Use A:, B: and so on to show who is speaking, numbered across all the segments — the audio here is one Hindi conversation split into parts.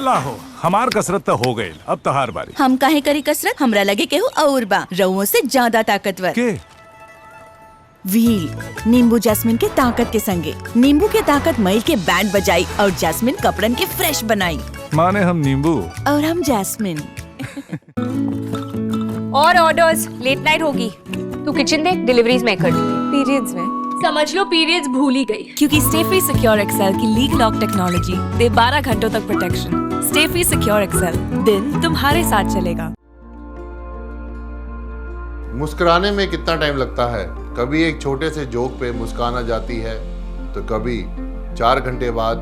A: लाहो हमार कसरत तो हो गई, अब तहार बारी।
B: हम काहे करी कसरत, हमरा लगे केहू और बा रउओं से ज्यादा ताकतवर।
A: के
B: व्हील नींबू जैस्मिन के ताकत के संगे। नींबू के ताकत मईल के बैंड बजाई और जैस्मिन कपड़न के फ्रेश बनाई।
A: माने हम नींबू
B: और हम जैस्मिन।
C: और ऑर्डर्स, लेट नाइट होगी। तू किचन देख, डिलीवरीज मैं कर दूंगी।
D: पीरियड्स में
C: समझ लो पीरियड्स भूल ही गई।
D: क्योंकि स्टे फ्री सिक्योर एक्सेल की लीग लॉक टेक्नोलॉजी दे 12 घंटों तक protection. Stay free secure XL, दिन तुम्हारे साथ चलेगा।
E: मुस्कुराने में कितना टाइम लगता है? कभी एक छोटे से जोक पे मुस्कान आ जाती है, तो कभी 4 घंटे बाद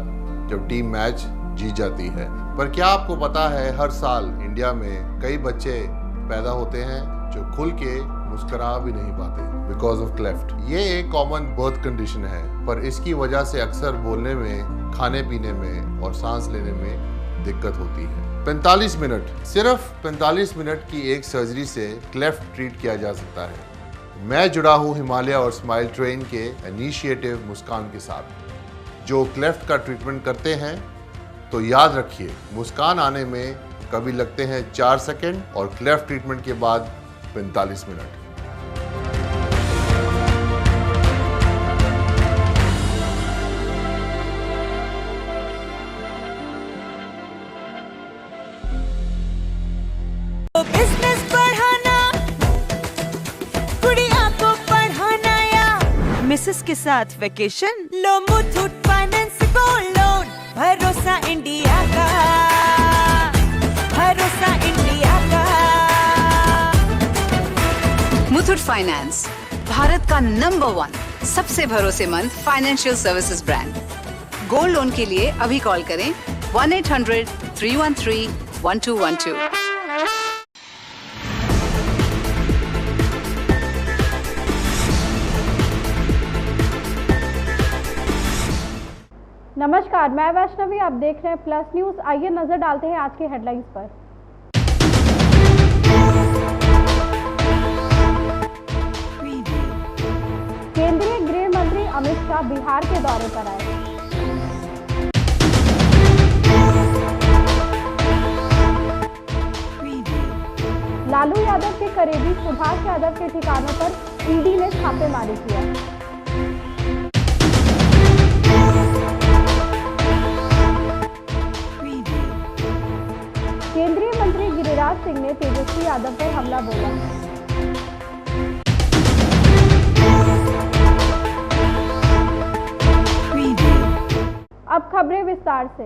E: जब टीम मैच जीत जाती है। पर क्या आपको पता है हर साल इंडिया में कई बच्चे पैदा होते हैं जो खुल के मुस्कुरा भी नहीं पाते बिकॉज ऑफ क्लेफ्ट। ये एक कॉमन बर्थ कंडीशन है, पर इसकी वजह से अक्सर बोलने में, खाने पीने में और सांस लेने में दिक्कत होती है। 45 मिनट, सिर्फ 45 मिनट की एक सर्जरी से क्लेफ्ट ट्रीट किया जा सकता है। मैं जुड़ा हूँ हिमालय और स्माइल ट्रेन के इनिशिएटिव मुस्कान के साथ, जो क्लेफ्ट का ट्रीटमेंट करते हैं। तो याद रखिए, मुस्कान आने में कभी लगते हैं 4 सेकंड और क्लेफ्ट ट्रीटमेंट के बाद 45 मिनट।
B: बिजनेस बढ़ाना, गुड़िया को पढ़ाना या मिसेस के साथ वेकेशन, लो मुथूट फाइनेंस गोल्ड लोन। भरोसा इंडिया का, भरोसा इंडिया का।
F: मुथूट फाइनेंस, भारत का नंबर 1 सबसे भरोसेमंद financial services brand. Gold loan के लिए अभी कॉल करें 1-800-313-1212।
G: नमस्कार, मैं वैष्णवी, आप देख रहे हैं प्लस न्यूज। आइए नजर डालते हैं आज के हेडलाइंस पर। केंद्रीय गृह मंत्री अमित शाह बिहार के दौरे पर आए। लालू यादव के करीबी सुभाष यादव के ठिकानों पर ईडी ने छापेमारी किया। केंद्रीय मंत्री गिरिराज सिंह ने तेजस्वी यादव पर हमला बोला। अब खबरें विस्तार से।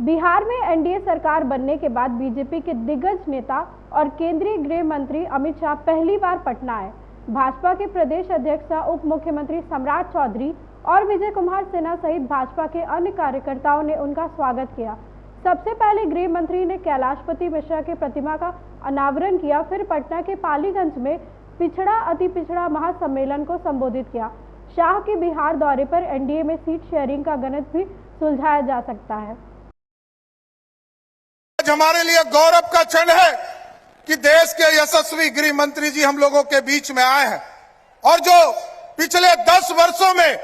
G: बिहार में एनडीए सरकार बनने के बाद बीजेपी के दिग्गज नेता और केंद्रीय गृह मंत्री अमित शाह पहली बार पटना आए। भाजपा के प्रदेश अध्यक्ष उप मुख्यमंत्री सम्राट चौधरी और विजय कुमार सिन्हा सहित भाजपा के अन्य कार्यकर्ताओं ने उनका स्वागत किया। सबसे पहले गृह मंत्री ने कैलाशपति मिश्रा के प्रतिमा का अनावरण किया, फिर पटना के पालीगंज में पिछड़ा अति पिछड़ा महासम्मेलन को संबोधित किया। शाह के बिहार दौरे पर एनडीए में सीट शेयरिंग का गणित भी सुलझाया जा सकता है।
H: हमारे लिए गौरव का क्षण है कि देश के यशस्वी गृह मंत्री जी हम लोगों के बीच में आए हैं, और जो पिछले 10 वर्षों में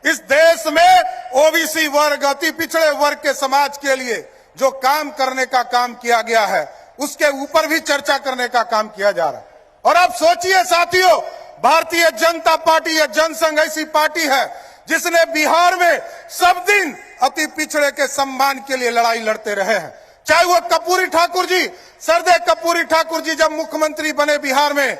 H: इस देश में ओबीसी वर्ग, अति पिछड़े वर्ग के समाज के लिए जो काम करने का काम किया गया है, उसके ऊपर भी चर्चा करने का काम किया जा रहा है। और अब सोचिए साथियों, भारतीय जनता पार्टी या जनसंघ ऐसी पार्टी है जिसने बिहार में सब दिन अति पिछड़े के सम्मान के लिए लड़ाई लड़ते रहे हैं। चाहे वो कर्पूरी ठाकुर जी, सरदे कर्पूरी ठाकुर जी जब मुख्यमंत्री बने बिहार में,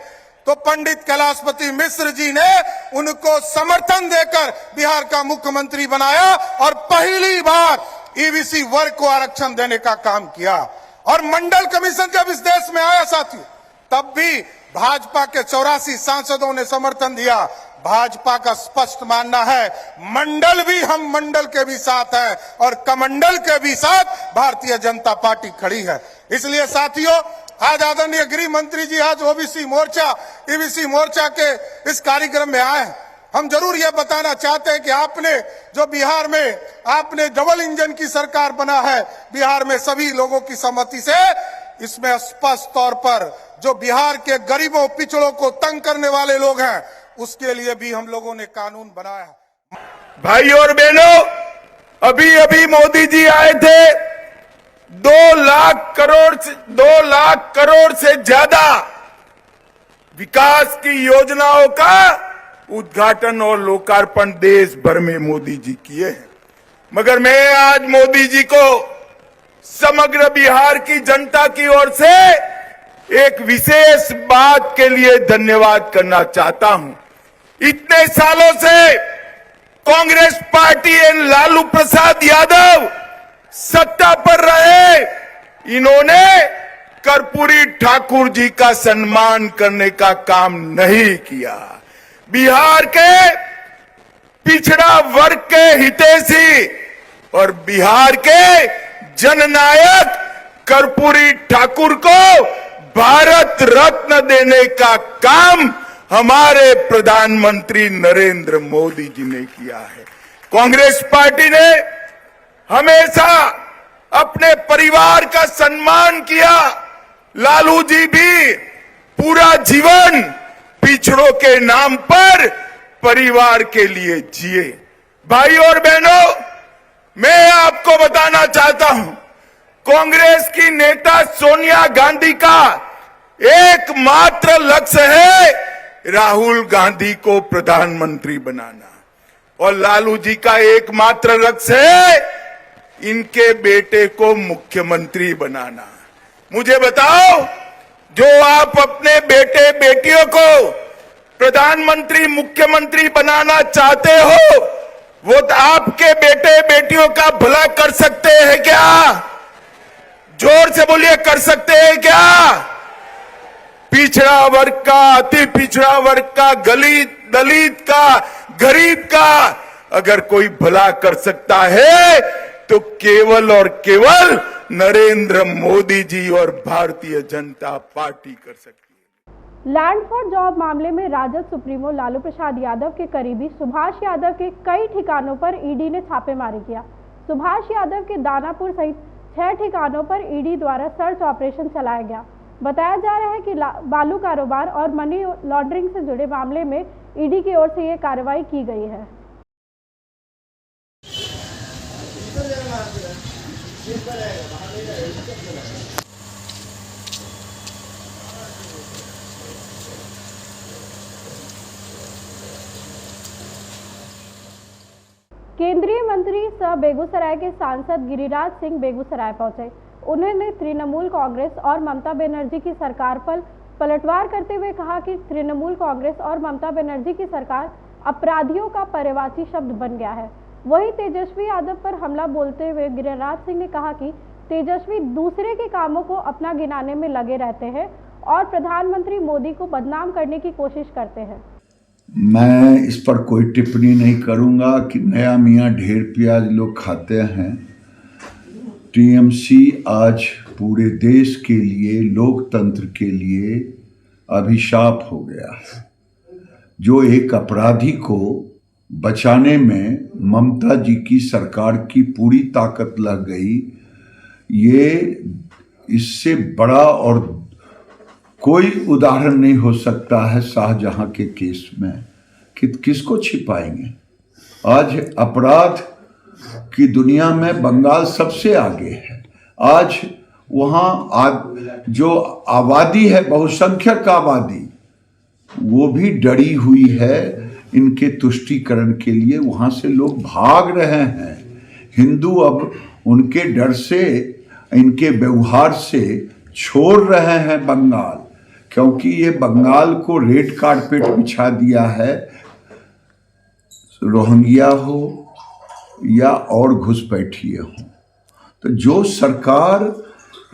H: तो पंडित कैलाशपति मिश्र जी ने उनको समर्थन देकर बिहार का मुख्यमंत्री बनाया और पहली बार ईबीसी वर्ग को आरक्षण देने का काम किया। और मंडल कमीशन जब इस देश में आया साथियों, तब भी भाजपा के 84 सांसदों ने समर्थन दिया। भाजपा का स्पष्ट मानना है, मंडल भी, हम मंडल के भी साथ हैं और कमंडल के भी साथ भारतीय जनता पार्टी खड़ी है। इसलिए साथियों, आज आदरणीय गृह मंत्री जी आज ओबीसी मोर्चा, ईबीसी मोर्चा के इस कार्यक्रम में आए हैं। हम जरूर ये बताना चाहते हैं कि आपने जो बिहार में आपने डबल इंजन की सरकार बना है, बिहार में सभी लोगों की सहमति से, इसमें स्पष्ट तौर पर जो बिहार के गरीबों पिछड़ों को तंग करने वाले लोग हैं, उसके लिए भी हम लोगों ने कानून बनाया है।
I: भाई और बहनों, अभी अभी मोदी जी आए थे
H: 2 लाख करोड़ से ज्यादा विकास की योजनाओं का उद्घाटन और लोकार्पण देश भर में मोदी जी किए हैं। मगर मैं आज मोदी जी को समग्र बिहार की जनता की ओर से एक विशेष बात के लिए धन्यवाद करना चाहता हूं। इतने सालों से कांग्रेस पार्टी एंड लालू प्रसाद यादव सत्ता पर रहे, इन्होंने कर्पूरी ठाकुर जी का सम्मान करने का काम नहीं किया। बिहार के पिछड़ा वर्ग के हितैषी और बिहार के जननायक कर्पूरी ठाकुर को भारत रत्न देने का काम हमारे प्रधानमंत्री नरेंद्र मोदी जी ने किया है। कांग्रेस पार्टी ने हमेशा अपने परिवार का सम्मान किया। लालू जी भी पूरा जीवन पिछड़ों के नाम पर परिवार के लिए जिए। भाई और बहनों, मैं आपको बताना चाहता हूं, कांग्रेस की नेता सोनिया गांधी का एकमात्र लक्ष्य है राहुल गांधी को प्रधानमंत्री बनाना, और लालू जी का एकमात्र लक्ष्य है इनके बेटे को मुख्यमंत्री बनाना। मुझे बताओ, जो आप अपने बेटे बेटियों को प्रधानमंत्री मुख्यमंत्री बनाना चाहते हो, वो तो आपके बेटे बेटियों का भला कर सकते हैं क्या? जोर से बोलिए, कर सकते हैं क्या? पिछड़ा वर्ग का, अति पिछड़ा वर्ग का, दलित का, गरीब का अगर कोई भला कर सकता है तो केवल और केवल नरेंद्र मोदी जी और भारतीय जनता पार्टी कर सकती है।
G: लैंड फॉर जॉब मामले में राजद सुप्रीमो लालू प्रसाद यादव के करीबी सुभाष यादव के कई ठिकानों पर ईडी ने छापेमारी किया। सुभाष यादव के दानापुर सहित 6 ठिकानों पर ईडी द्वारा सर्च ऑपरेशन चलाया गया। बताया जा रहा है कि बालू कारोबार और मनी लॉन्ड्रिंग से जुड़े मामले में ईडी की ओर से ये कार्रवाई की गई है। केंद्रीय मंत्री सह बेगूसराय के सांसद गिरिराज सिंह बेगूसराय पहुंचे। उन्होंने तृणमूल कांग्रेस और ममता बनर्जी की सरकार पर पलटवार करते हुए कहा कि तृणमूल कांग्रेस और ममता बनर्जी की सरकार अपराधियों का पर्यायवाची शब्द बन गया है। वहीं तेजस्वी यादव पर हमला बोलते हुए गिरिराज सिंह ने कहा कि तेजस्वी दूसरे के कामों को अपना गिनाने में लगे रहते हैं और प्रधानमंत्री मोदी को बदनाम करने की कोशिश करते हैं।
I: मैं इस पर कोई टिप्पणी नहीं करूंगा कि नया मियाँ ढेर प्याज लोग खाते हैं। टीएमसी आज पूरे देश के लिए, लोकतंत्र के लिए अभिशाप हो गया है। जो एक अपराधी को बचाने में ममता जी की सरकार की पूरी ताकत लग गई, ये इससे बड़ा और कोई उदाहरण नहीं हो सकता है शाहजहां के केस में। किसको छिपाएंगे? आज अपराध की दुनिया में बंगाल सबसे आगे है। आज वहाँ जो आबादी है, बहुसंख्यक आबादी, वो भी डरी हुई है इनके तुष्टीकरण के लिए। वहाँ से लोग भाग रहे हैं। हिंदू अब उनके डर से, इनके व्यवहार से छोड़ रहे हैं बंगाल, क्योंकि ये बंगाल को रेड कारपेट बिछा दिया है। रोहिंग्या हो या और घुसपैठिए हो, तो जो सरकार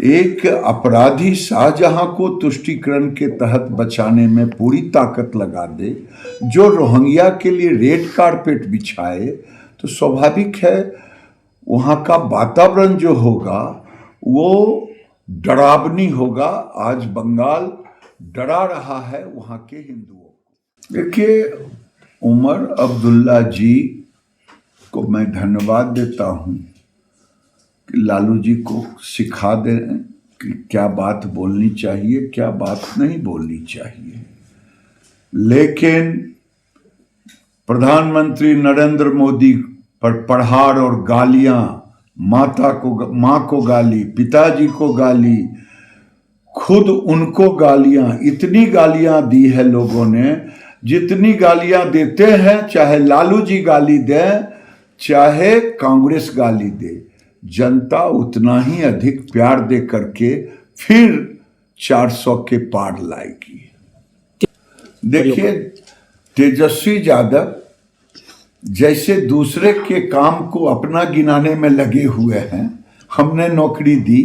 I: एक अपराधी शाहजहां को तुष्टीकरण के तहत बचाने में पूरी ताकत लगा दे, जो रोहिंग्या के लिए रेड कारपेट बिछाए, तो स्वाभाविक है वहाँ का वातावरण जो होगा वो डरावनी होगा। आज बंगाल डरा रहा है वहाँ के हिंदुओं को। देखिए, उमर अब्दुल्ला जी को मैं धन्यवाद देता हूँ कि लालू जी को सिखा दें कि क्या बात बोलनी चाहिए, क्या बात नहीं बोलनी चाहिए। लेकिन प्रधानमंत्री नरेंद्र मोदी पर प्रहार और गालियां माँ को गाली, पिताजी को गाली, खुद उनको गालियां, इतनी गालियां दी है लोगों ने जितनी गालियां देते हैं, चाहे लालू जी गाली दे चाहे कांग्रेस गाली दे, जनता उतना ही अधिक प्यार दे करके फिर 400 के पार लाएगी। देखिए, तेजस्वी यादव जैसे दूसरे के काम को अपना गिनाने में लगे हुए हैं, हमने नौकरी दी,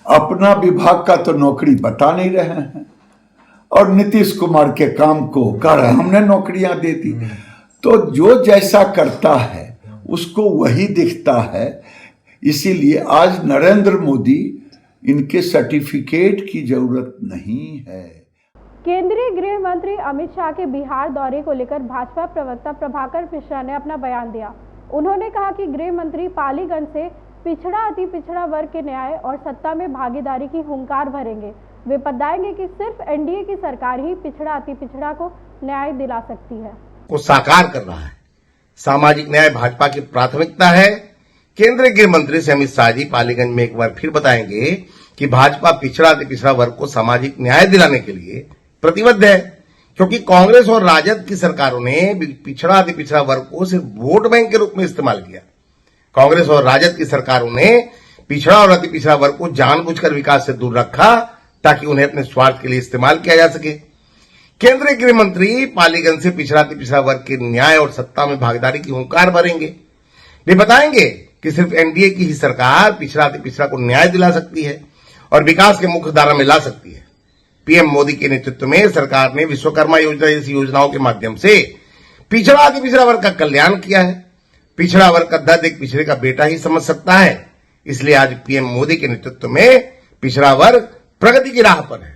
I: अपना विभाग का तो नौकरी बता नहीं रहे हैं, और नीतीश कुमार के काम को कर हमने नौकरियां दे दी। तो जो जैसा करता है उसको वही दिखता है। इसीलिए आज नरेंद्र मोदी, इनके सर्टिफिकेट की जरूरत नहीं है।
G: केंद्रीय गृह मंत्री अमित शाह के बिहार दौरे को लेकर भाजपा प्रवक्ता प्रभाकर मिश्रा ने अपना बयान दिया। उन्होंने कहा कि गृह मंत्री पालीगंज से पिछड़ा अति पिछड़ा वर्ग के न्याय और सत्ता में भागीदारी की हुंकार भरेंगे। वे बताएंगे कि सिर्फ एनडीए की सरकार ही पिछड़ा अति पिछड़ा को न्याय दिला सकती है,
J: को साकार कर रहा है। सामाजिक न्याय भाजपा की प्राथमिकता है। केंद्रीय गृह मंत्री से अमित शाह जी पालीगंज में एक बार फिर बताएंगे कि भाजपा पिछड़ा अति पिछड़ा वर्ग को सामाजिक न्याय दिलाने के लिए प्रतिबद्ध है, क्योंकि कांग्रेस और राजद की सरकारों ने पिछड़ा अति पिछड़ा वर्ग को सिर्फ वोट बैंक के रूप में इस्तेमाल किया। कांग्रेस और राजद की सरकारों ने पिछड़ा और अति पिछड़ा वर्ग को जानबूझकर विकास से दूर रखा ताकि उन्हें अपने स्वार्थ के लिए इस्तेमाल किया जा सके। केंद्रीय गृह मंत्री पालीगंज से पिछड़ा अति पिछड़ा वर्ग के न्याय और सत्ता में भागीदारी की हुंकार भरेंगे। वे बताएंगे कि सिर्फ एनडीए की ही सरकार पिछड़ा अति पिछड़ा को न्याय दिला सकती है और विकास के मुख्य धारा में ला सकती है। पीएम मोदी के नेतृत्व में सरकार ने विश्वकर्मा योजना जैसी योजनाओं के माध्यम से पिछड़ा अति पिछड़ा वर्ग का कल्याण किया है। पिछड़ा वर्ग का दर्द एक पिछड़े का बेटा ही समझ सकता है। इसलिए आज पीएम मोदी के नेतृत्व में पिछड़ा वर्ग प्रगति की राह पर है।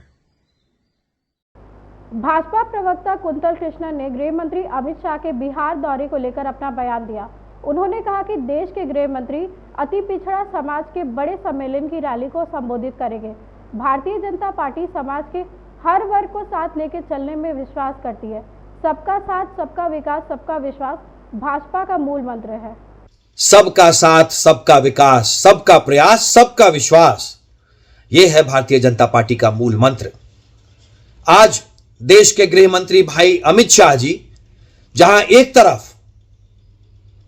G: भाजपा प्रवक्ता कुंतल कृष्णन ने गृह मंत्री अमित शाह के बिहार दौरे को लेकर अपना बयान दिया। उन्होंने कहा कि देश के गृह मंत्री अति पिछड़ा समाज के बड़े सम्मेलन की रैली को संबोधित करेंगे। भारतीय जनता पार्टी समाज के हर वर्ग को साथ लेकर चलने में विश्वास करती है। सबका साथ, सबका विकास, सबका विश्वास भाजपा का मूल मंत्र है।
K: सबका साथ, सबका विकास, सबका प्रयास, सबका विश्वास, ये है भारतीय जनता पार्टी का मूल मंत्र। आज देश के गृह मंत्री भाई अमित शाह जी जहां एक तरफ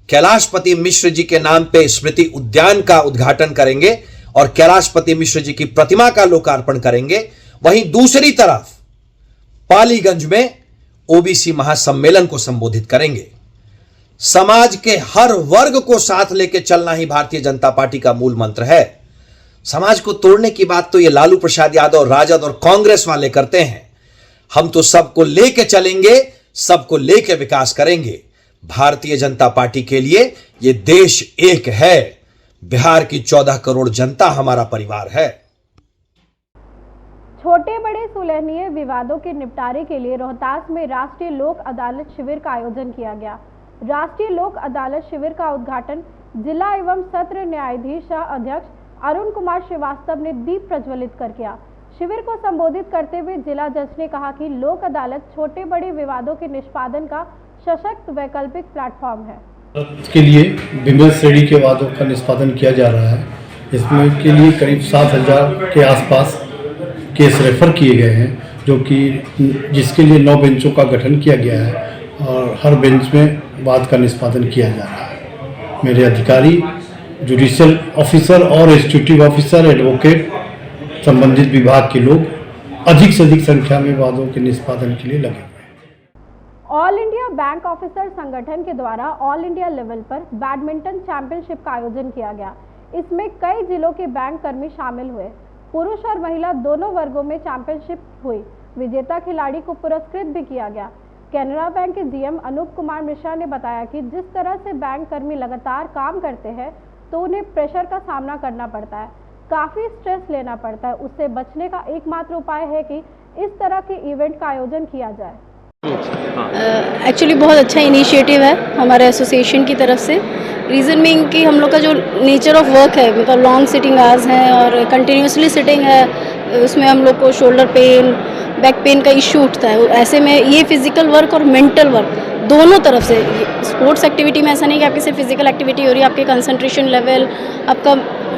K: कैलाशपति मिश्र जी के नाम पे स्मृति उद्यान का उद्घाटन करेंगे और कैलाशपति मिश्र जी की प्रतिमा का लोकार्पण करेंगे, वहीं दूसरी तरफ पालीगंज में ओबीसी महासम्मेलन को संबोधित करेंगे। समाज के हर वर्ग को साथ लेकर चलना ही भारतीय जनता पार्टी का मूल मंत्र है। समाज को तोड़ने की बात तो ये लालू प्रसाद यादव, राजद और कांग्रेस वाले करते हैं। हम तो सबको लेके चलेंगे, सबको लेके विकास करेंगे। भारतीय जनता पार्टी के लिए ये देश एक है। बिहार की 14 करोड़ जनता हमारा परिवार है।
G: छोटे बड़े सुलहनीय विवादों के निपटारे के लिए रोहतास में राष्ट्रीय लोक अदालत शिविर का आयोजन किया गया। राष्ट्रीय लोक अदालत शिविर का उद्घाटन जिला एवं सत्र न्यायाधीश अध्यक्ष अरुण कुमार श्रीवास्तव ने दीप प्रज्वलित कर किया। शिविर को संबोधित करते हुए जिला जज ने कहा कि लोक अदालत छोटे बड़े विवादों के निष्पादन का सशक्त वैकल्पिक प्लेटफॉर्म है।
L: के लिए विभिन्न श्रेणी के वादों का निष्पादन किया जा रहा है। इसमें के लिए करीब 7,000 के आसपास केस रेफर किए गए हैं, जो कि जिसके लिए 9 बेंचों का गठन किया गया है और हर बेंच में वाद का निष्पादन किया जा रहा है। मेरे अधिकारी, जुडिशियल ऑफिसर और एग्जीक्यूटिव ऑफिसर, एडवोकेट, संबंधित विभाग के लोग अधिक से अधिक संख्या में वादों के निष्पादन के लिए लगे।
G: ऑल इंडिया बैंक ऑफिसर संगठन के द्वारा ऑल इंडिया लेवल पर बैडमिंटन चैंपियनशिप का आयोजन किया गया। इसमें कई जिलों के बैंक कर्मी शामिल हुए। पुरुष और महिला दोनों वर्गों में चैंपियनशिप हुई। विजेता खिलाड़ी को पुरस्कृत भी किया गया। कैनरा बैंक के जीएम अनूप कुमार मिश्रा ने बताया कि जिस तरह से बैंक कर्मी लगातार काम करते हैं तो उन्हें प्रेशर का सामना करना पड़ता है, काफ़ी स्ट्रेस लेना पड़ता है। उससे बचने का एकमात्र उपाय है कि इस तरह के इवेंट का आयोजन किया जाए।
M: एक्चुअली बहुत अच्छा इनिशिएटिव है हमारे एसोसिएशन की तरफ से। रीज़न मीइंग कि हम लोग का जो नेचर ऑफ वर्क है, मतलब लॉन्ग सिटिंग आवर्स हैं और कंटिन्यूसली सिटिंग है, उसमें हम लोग को शोल्डर पेन, बैक पेन का इश्यू उठता है। ऐसे में ये फिजिकल वर्क और मेंटल वर्क दोनों तरफ से, स्पोर्ट्स एक्टिविटी में ऐसा नहीं कि आपकी सिर्फ फिजिकल एक्टिविटी हो रही है, आपके कंसंट्रेशन लेवल, आपका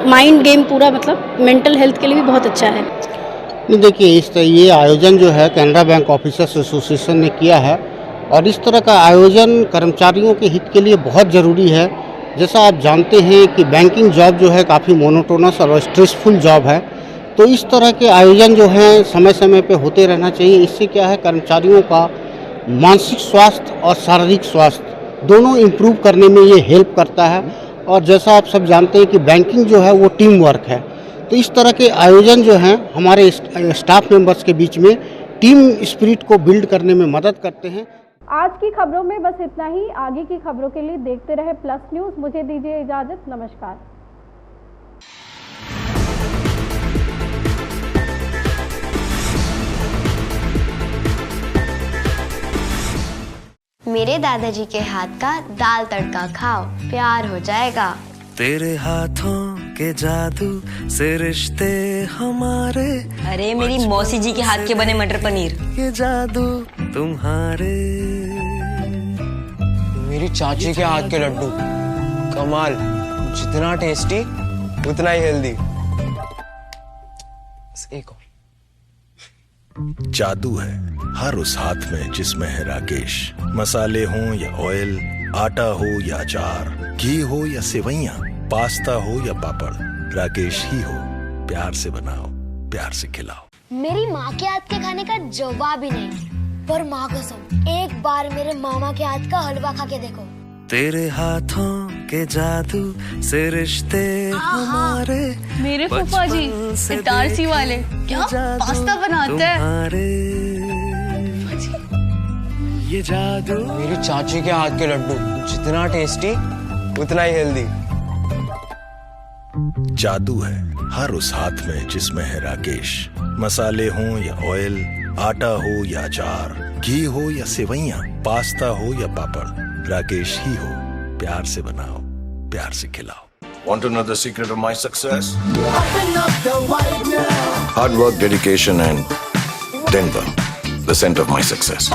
M: माइंड गेम पूरा मतलब मेंटल हेल्थ के लिए भी बहुत अच्छा है।
N: देखिए ये आयोजन जो है कैनरा बैंक ऑफिसर्स एसोसिएशन ने किया है और इस तरह का आयोजन कर्मचारियों के हित के लिए बहुत ज़रूरी है। जैसा आप जानते हैं कि बैंकिंग जॉब जो है काफ़ी मोनोटोनस और स्ट्रेसफुल जॉब है, तो इस तरह के आयोजन जो हैं समय समय पे होते रहना चाहिए। इससे क्या है, कर्मचारियों का मानसिक स्वास्थ्य और शारीरिक स्वास्थ्य दोनों इम्प्रूव करने में ये हेल्प करता है। और जैसा आप सब जानते हैं कि बैंकिंग जो है वो टीम वर्क है, तो इस तरह के आयोजन जो हैं हमारे स्टाफ मेंबर्स के बीच में टीम स्पिरिट को बिल्ड करने में मदद करते हैं।
G: आज की खबरों में बस इतना ही। आगे की खबरों के लिए देखते रहे प्लस न्यूज़। मुझे दीजिए इजाज़त। नमस्कार।
O: मेरे दादाजी के हाथ का दाल तड़का खाओ, प्यार हो जाएगा।
P: तेरे हाथों के जादू से रिश्ते हमारे।
Q: अरे मेरी मौसी जी के हाथ के बने मटर पनीर।
P: ये जादू तुम्हारे।
R: मेरी चाची के हाथ के लड्डू कमाल, जितना टेस्टी उतना ही हेल्दी। एक और।
S: जादू है हर उस हाथ में जिसमें है राकेश। मसाले हों या ऑयल, आटा हो या अचार, घी हो या सेवइयां, पास्ता हो या पापड़, राकेश ही हो। प्यार से बनाओ, प्यार से खिलाओ।
O: मेरी माँ के हाथ के खाने का जवाब ही नहीं, पर माँ कसम एक बार मेरे मामा के हाथ का हलवा खा के देखो।
P: तेरे हाथों के जादू से रिश्ते हमारे।
D: मेरे फूफा जी इटारसी वाले क्या पास्ता बनाते हैं।
P: ये जादू।
R: मेरी चाची के हाथ के लड्डू जितना टेस्टी उतना ही हेल्दी।
S: जादू है हर उस हाथ में जिसमें है राकेश। मसाले हों या ऑयल, आटा हो या अचार, घी हो या सेवइयां, पास्ता हो या पापड़, राकेश ही हो। प्यार से बनाओ, प्यार से खिलाओ।
T: Want to know the secret of my success? Hard work, dedication and Denver, the center of my success.